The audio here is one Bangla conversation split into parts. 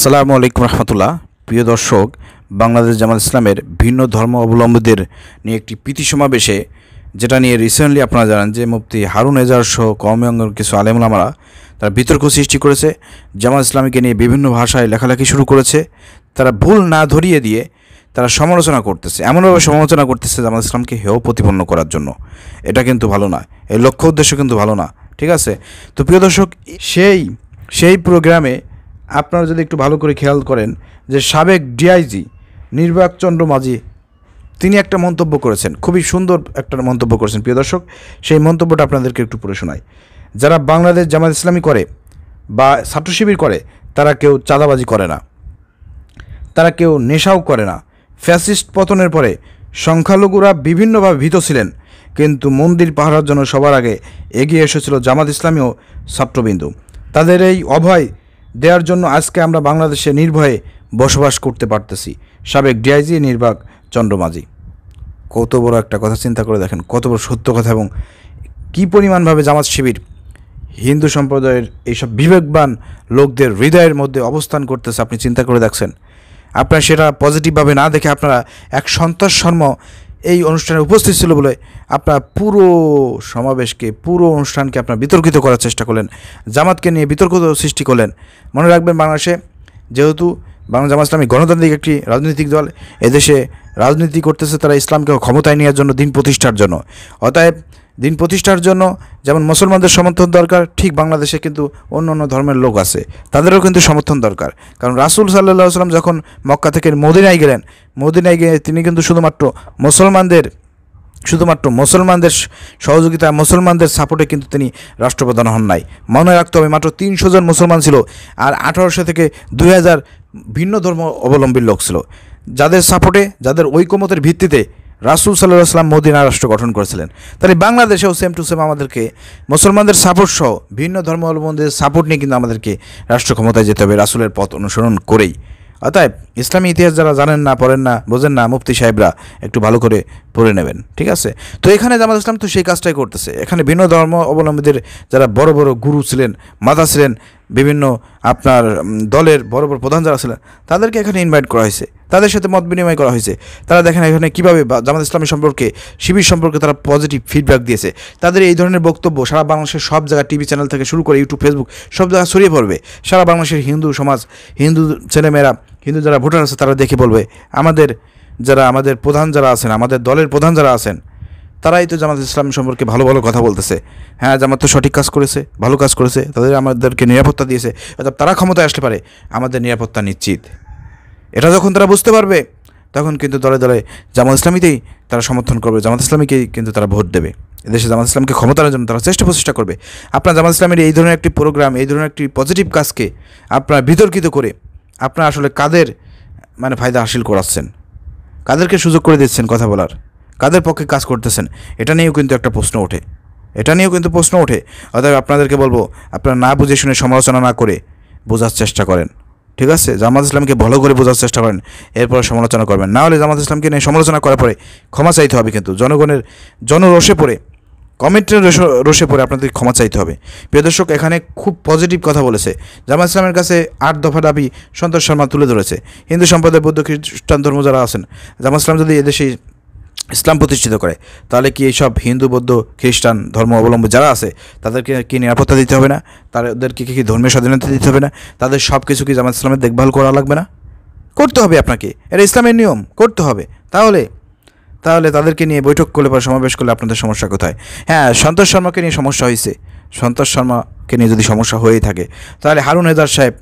আসসালামু আলাইকুম রহমতুল্লাহ। প্রিয় দর্শক, বাংলাদেশ জামাত ইসলামের ভিন্ন ধর্ম অবলম্বীদের নিয়ে একটি প্রীতি সমাবেশে, যেটা নিয়ে রিসেন্টলি আপনারা জানেন যে মুফতি হারুন এজাজ সহ কওমি অঙ্গের কিছু আলেম ওলামারা তারা বিতর্ক সৃষ্টি করেছে, জামাত ইসলামীকে নিয়ে বিভিন্ন ভাষায় লেখালেখি শুরু করেছে। তারা ভুল না ধরিয়ে দিয়ে তারা সমালোচনা করতেছে, এমনভাবে সমালোচনা করতেছে জামাত ইসলামকে হেয় প্রতিপন্ন করার জন্য। এটা কিন্তু ভালো না, এই লক্ষ্য উদ্দেশ্য কিন্তু ভালো না, ঠিক আছে? তো প্রিয় দর্শক, সেই প্রোগ্রামে আপনারা যদি একটু ভালো করে খেয়াল করেন যে সাবেক ডিআইজি নির্বাক চন্দ্র মাঝি তিনি একটা মন্তব্য করেছেন, খুবই সুন্দর একটা মন্তব্য করেছেন। প্রিয় দর্শক, সেই মন্তব্যটা আপনাদেরকে একটু পড়ে শোনাই। যারা বাংলাদেশ জামাত ইসলামী করে বা ছাত্র শিবির করে তারা কেউ চাঁদাবাজি করে না, তারা কেউ নেশাও করে না। ফ্যাসিস্ট পতনের পরে সংখ্যালঘুরা বিভিন্নভাবে ভীত ছিলেন, কিন্তু মন্দির পাহারার জন্য সবার আগে এগিয়ে এসেছিল জামাত ইসলামী ও ছাত্রবিন্দু। তাদের এই অভয় দেওয়ার জন্য আজকে আমরা বাংলাদেশে নির্ভয়ে বসবাস করতে পারতেছি। সাবেক ডিআইজি নির্বাক চন্দ্র মাঝি। কত বড় একটা কথা, চিন্তা করে দেখেন, কত বড় সত্য কথা, এবং কী পরিমাণভাবে জামাত শিবির হিন্দু সম্প্রদায়ের এইসব বিবেকবান লোকদের হৃদয়ের মধ্যে অবস্থান করতেছে। আপনি চিন্তা করে দেখছেন, আপনারা সেটা পজিটিভভাবে না দেখে আপনারা এক সন্তোষ শর্মা এই অনুষ্ঠানে উপস্থিত ছিল বলে আপনার পুরো সমাবেশকে, পুরো অনুষ্ঠানকে আপনার বিতর্কিত করার চেষ্টা করলেন, জামাতকে নিয়ে বিতর্ক সৃষ্টি করলেন। মনে রাখবেন, বাংলাদেশে যেহেতু বাংলা জামাত ইসলামী গণতান্ত্রিক একটি রাজনৈতিক দল, এদেশে রাজনীতি করতেছে তারা ইসলামকে ক্ষমতায় নেওয়ার জন্য, দিন প্রতিষ্ঠার জন্য। অতএব দিন প্রতিষ্ঠার জন্য যেমন মুসলমানদের সমর্থন দরকার, ঠিক বাংলাদেশে কিন্তু অন্য অন্য ধর্মের লোক আছে, তাদেরও কিন্তু সমর্থন দরকার। কারণ রাসূল সাল্লাল্লাহু আলাইহি ওয়াসাল্লাম যখন মক্কা থেকে মদিনায় গেলেন, মদিনায় গিয়ে তিনি কিন্তু শুধুমাত্র মুসলমানদের সহযোগিতা, মুসলমানদের সাপোর্টে কিন্তু তিনি রাষ্ট্রপ্রধান হন নাই। মনে রাখতে হবে, মাত্র 300 জন মুসলমান ছিল, আর 1800 থেকে 2000 ভিন্ন ধর্ম অবলম্বীর লোক ছিল, যাদের সাপোর্টে, যাদের ঐকমতের ভিত্তিতে রাসূল সাল্লাল্লাহু আলাইহি ওয়াসাল্লাম মদিনা রাষ্ট্র গঠন করেছিলেন। তাহলে বাংলাদেশেও সেম টু সেম আমাদেরকে মুসলমানদের সাপোর্ট সহ ভিন্ন ধর্ম অবলম্বীদের সাপোর্ট নিয়ে কিন্তু আমাদেরকে রাষ্ট্র ক্ষমতায় যেতে হবে, রাসূলের পথ অনুসরণ করেই। অতএব ইসলামী ইতিহাস যারা জানেন না, পড়েন না, বোঝেন না, মুফতি সাহেবরা একটু ভালো করে পড়ে নেবেন, ঠিক আছে? তো এখানে জামাত ইসলাম তো সেই কাজটাই করতেছে। এখানে ভিন্ন ধর্ম অবলম্বীদের যারা বড় বড় গুরু ছিলেন, মাতা ছিলেন, বিভিন্ন আপনার দলের বড় বড় প্রধান যারা ছিলেন, তাদেরকে এখানে ইনভাইট করা হয়েছে, তাদের সাথে মত বিনিময় করা হয়েছে। তারা দেখেন এখানে কীভাবে জামাত ইসলামী সম্পর্কে, শিবির সম্পর্কে তারা পজিটিভ ফিডব্যাক দিয়েছে। তাদের এই ধরনের বক্তব্য সারা বাংলাদেশের সব জায়গায়, টিভি চ্যানেল থেকে শুরু করে ইউটিউব, ফেসবুক, সব জায়গায় ছড়িয়ে পড়বে। সারা বাংলাদেশের হিন্দু সমাজ, হিন্দু ছেলেমেয়েরা, হিন্দু যারা ভোটার আছে তারা দেখে বলবে, আমাদের প্রধান যারা আছেন, আমাদের দলের প্রধান যারা আছেন, তারাই তো জামাত ইসলাম সম্পর্কে ভালো ভালো কথা বলতেছে। হ্যাঁ, জামাত তো সঠিক কাজ করেছে, ভালো কাজ করেছে, আমাদেরকে নিরাপত্তা দিয়েছে, অর্থাৎ তারা ক্ষমতায় আসতে পারে, আমাদের নিরাপত্তা নিশ্চিত। এটা যখন তারা বুঝতে পারবে, তখন কিন্তু দলে দলে জামাত ইসলামীতেই তারা সমর্থন করবে, জামাত ইসলামীকেই কিন্তু তারা ভোট দেবে। এদেশে জামাত ইসলামকে ক্ষমতার জন্য তারা চেষ্টা করবে। আপনার জামাত ইসলামের এই ধরনের একটি প্রোগ্রাম, এই ধরনের একটি পজিটিভ কাজকে আপনারা বিতর্কিত করে আপনারা আসলে কাদের ফায়দা হাসিল করাচ্ছেন, কাদেরকে সুযোগ করে দিচ্ছেন কথা বলার, কাদের পক্ষে কাজ করতেছেন, এটা নিয়েও কিন্তু একটা প্রশ্ন ওঠে। অতএব আপনাদেরকে বলবো, আপনারা না বুঝে শুনে সমালোচনা না করে বোঝার চেষ্টা করেন, ঠিক আছে? জামাত ইসলামকে ভালো করে বোঝার চেষ্টা করেন, এরপর সমালোচনা করবেন। না হলে জামাত ইসলামকে নিয়ে সমালোচনা করার পরে ক্ষমা চাইতে হবে, কিন্তু জনগণের জনরোষে পড়ে, কমেন্টের রোষে পড়ে আপনাদের ক্ষমা চাইতে হবে। প্রিয় দর্শক, এখানে খুব পজিটিভ কথা বলেছে। জামাত ইসলামের কাছে 8 দফা দাবি সন্তোষ শর্মা তুলে ধরেছে। হিন্দু সম্প্রদায়, বৌদ্ধ, খ্রিস্টান ধর্ম যারা আছেন, জামাত ইসলাম যদি এদেশে ইসলাম প্রতিষ্ঠিত করে, তাহলে কি এইসব হিন্দু, বৌদ্ধ, খ্রিস্টান ধর্ম অবলম্বী যারা আছে তাদেরকে কি নিরাপত্তা দিতে হবে না? তাদেরকে কি ধর্মীয় স্বাধীনতা দিতে হবে না? তাদের সব কিছু কি জামাত ইসলামের দেখভাল করা লাগবে না? করতে হবে আপনাকে, এটা ইসলামের নিয়ম, করতে হবে। তাহলে তাদেরকে নিয়ে বৈঠক করলে বা সমাবেশ করলে আপনাদের সমস্যা কোথায়? হ্যাঁ, সন্তোষ শর্মাকে নিয়ে সমস্যা হয়েছে। সন্তোষ শর্মাকে নিয়ে যদি সমস্যা হয়েই থাকে, তাহলে হারুন এজাজ সাহেব,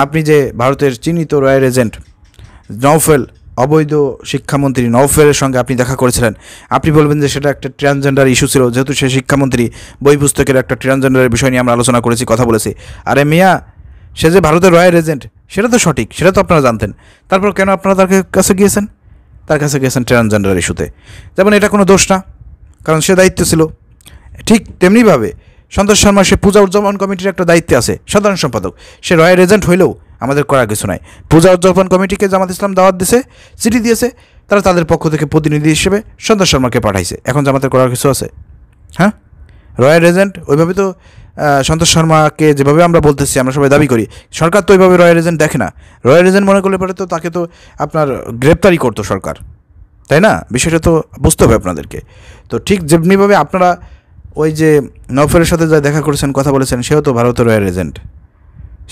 আপনি যে ভারতের চিহ্নিত রয়্যাল এজেন্ট নওফেল, অবৈধ শিক্ষামন্ত্রী নওফেলের সঙ্গে আপনি দেখা করেছিলেন, আপনি বলবেন যে সেটা একটা ট্রান্সজেন্ডার ইস্যু ছিল, যেহেতু সে শিক্ষামন্ত্রী, বই পুস্তকের একটা ট্রান্সজেন্ডারের বিষয় নিয়ে আমরা আলোচনা করেছি, কথা বলেছি। আরে মিয়া, সে যে ভারতের রয়্যাল এজেন্ট, সেটা তো সঠিক, সেটা তো আপনারা জানতেন। তারপর কেন আপনারা তার কাছে গিয়েছেন ট্রান্সজেন্ডার ইস্যুতে? যেমন এটা কোনো দোষ না, কারণ সে দায়িত্ব ছিল। ঠিক তেমনিভাবে সন্তোষ শর্মা, সে পূজা উদযাপন কমিটির একটা দায়িত্বে আছে, সাধারণ সম্পাদক। সে রয়্যাল এজেন্ট হইলেও আমাদের করার কিছু নাই। পূজা উদযাপন কমিটিকে জামাত ইসলাম দাওয়াত দিয়েছে, চিঠি দিয়েছে, তারা তাদের পক্ষ থেকে প্রতিনিধি হিসেবে সন্তোষ শর্মাকে পাঠাইছে। এখন জামাতের করার কিছু আছে? হ্যাঁ, রয়্যাল এজেন্ট ওইভাবে তো সন্তোষ শর্মাকে যেভাবে আমরা বলতেছি, আমরা সবাই দাবি করি, সরকার তো ওইভাবে রয়্যাল এজেন্ট দেখে না। রয়্যাল এজেন্ট মনে করলে পরে তো তাকে তো আপনার গ্রেপ্তারই করতো সরকার, তাই না? বিষয়টা তো বুঝতে হবে আপনাদেরকে। তো ঠিক যেমনিভাবে আপনারা ওই যে নওফেলের সাথে যা দেখা করেছেন, কথা বলেছেন, সেও তো ভারতের রয়্যাল এজেন্ট,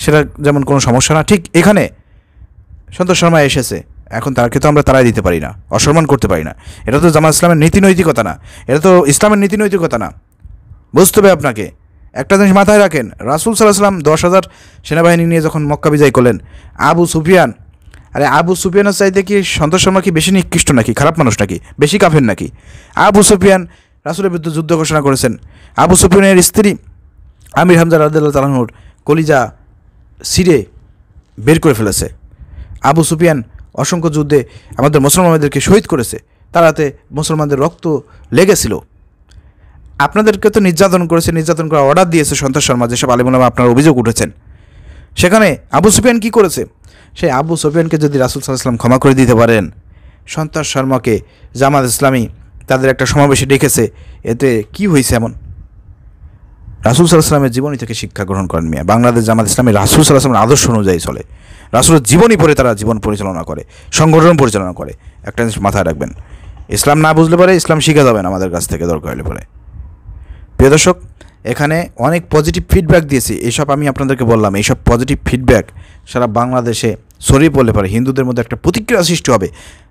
সেটা যেমন কোনো সমস্যা না। ঠিক এখানে সন্তোষ শর্মা এসেছে, এখন তাকে তো আমরা তাড়াই দিতে পারি না, অসম্মান করতে পারি না। এটা তো জামাত ইসলামের নীতি নৈতিকতা না, এটা তো ইসলামের নীতি নৈতিকতা না। বুঝতে হবে আপনাকে। একটা জিনিস মাথায় রাখেন, রাসূল সাল্লাল্লাহু আলাইহি ওয়াসাল্লাম 10,000 সেনাবাহিনী নিয়ে যখন মক্কা বিজয় করলেন, আবু সুফিয়ান, আরে আবু সুফিয়ানের চাইতে কি সন্তোষ শর্মা কি বেশি নিকৃষ্ট নাকি, খারাপ মানুষ নাকি, বেশি কাফের নাকি? আবু সুফিয়ান রাসূলের বিরুদ্ধে যুদ্ধ ঘোষণা করেছেন। আবু সুফিয়ানের স্ত্রী আমির হামজা রাদিয়াল্লাহু তাআলা আনহুর কলিজা ছিঁড়ে বের করে ফেলেছে। আবু সুফিয়ান অসংখ্য যুদ্ধে আমাদের মুসলমানদেরকে শহীদ করেছে, তার হাতে মুসলমানদের রক্ত লেগেছিল। আপনাদেরকে তো নির্যাতন করেছে, নির্যাতন করার অর্ডার দিয়েছে সন্তোষ শর্মা, যেসব আলেম ওলামা আপনার অভিযোগ উঠেছেন। সেখানে আবু সুফিয়ান কি করেছে? সেই আবু সুফিয়ানকে যদি রাসূল সাল্লাল্লাহু আলাইহি ওয়াসাল্লাম ক্ষমা করে দিতে পারেন, সন্তোষ শর্মাকে জামাত ইসলামী তাদের একটা সমাবেশে ডেকেছে, এতে কি হয়েছে এমন? রাসূল সাল্লাল্লাহু আলাইহি ওয়াসাল্লামের জীবনী থেকে শিক্ষা গ্রহণ করেন মিয়া। বাংলাদেশ জামাত ইসলামী রাসূল সাল্লাল্লাহু আলাইহি ওয়াসাল্লামের আদর্শ অনুযায়ী চলে, রাসূলের জীবনী পড়ে তারা জীবন পরিচালনা করে, সংগঠন পরিচালনা করে। একটা জিনিস মাথায় রাখবেন, ইসলাম না বুঝলে পরে ইসলাম শিখে যাবেন আমাদের কাছ থেকে দরকার হলে পরে। প্রিয় দর্শক, এখানে অনেক পজিটিভ ফিডব্যাক দিয়েছি, এইসব আমি আপনাদেরকে বললাম, এইসব পজিটিভ ফিডব্যাক সারা বাংলাদেশে ছড়িয়ে পড়লে পারে হিন্দুদের মধ্যে একটা প্রতিক্রিয়া সৃষ্টি হবে,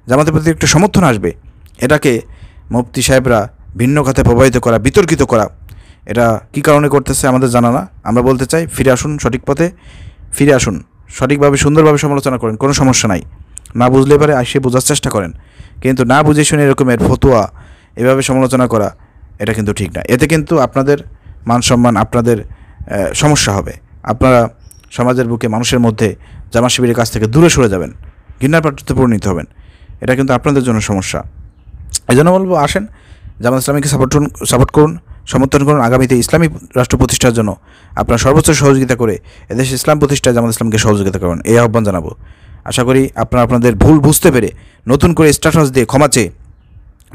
জামাতের প্রতি একটা সমর্থন আসবে। এটাকে মুফতি সাহেবরা ভিন্ন খাতে প্রভাবিত করা, বিতর্কিত করা, এটা কী কারণে করতেছে আমাদের জানা না। আমরা বলতে চাই, ফিরে আসুন সঠিক পথে, ফিরে আসুন, সঠিকভাবে সুন্দরভাবে সমালোচনা করেন, কোনো সমস্যা নাই। না বুঝলে পারে আসে বোঝার চেষ্টা করেন, কিন্তু না বুঝে শুনে এরকমের ফতোয়া এভাবে সমালোচনা করা, এটা কিন্তু ঠিক না। এতে কিন্তু আপনাদের মান সম্মান, আপনাদের সমস্যা হবে। আপনারা সমাজের বুকে মানুষের মধ্যে জামাত শিবিরের কাছ থেকে দূরে সরে যাবেন, ঘৃণার পাত্রে পরিণত হবেন। এটা কিন্তু আপনাদের জন্য সমস্যা। এই জন্য বলবো, আসেন জামাত ইসলামীকে সাপোর্ট করুন, সমর্থন করুন। আগামীতে ইসলামী রাষ্ট্র প্রতিষ্ঠার জন্য আপনারা সর্বোচ্চ সহযোগিতা করে এদেশে ইসলাম প্রতিষ্ঠায় জামাত ইসলামকে সহযোগিতা করুন, এই আহ্বান জানাবো। আশা করি আপনারা আপনাদের ভুল বুঝতে পেরে নতুন করে স্ট্যাটাস দিয়ে ক্ষমা চেয়ে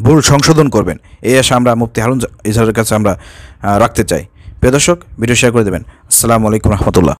ভুল সংশোধন করবেন, এই আশা আমরা মুফতি হারুন ইজহারের কাছে আমরা রাখতে চাই। প্রিয় দর্শক, ভিডিও শেয়ার করে দেবেন। আসসালামু আলাইকুম রহমতুল্লাহ।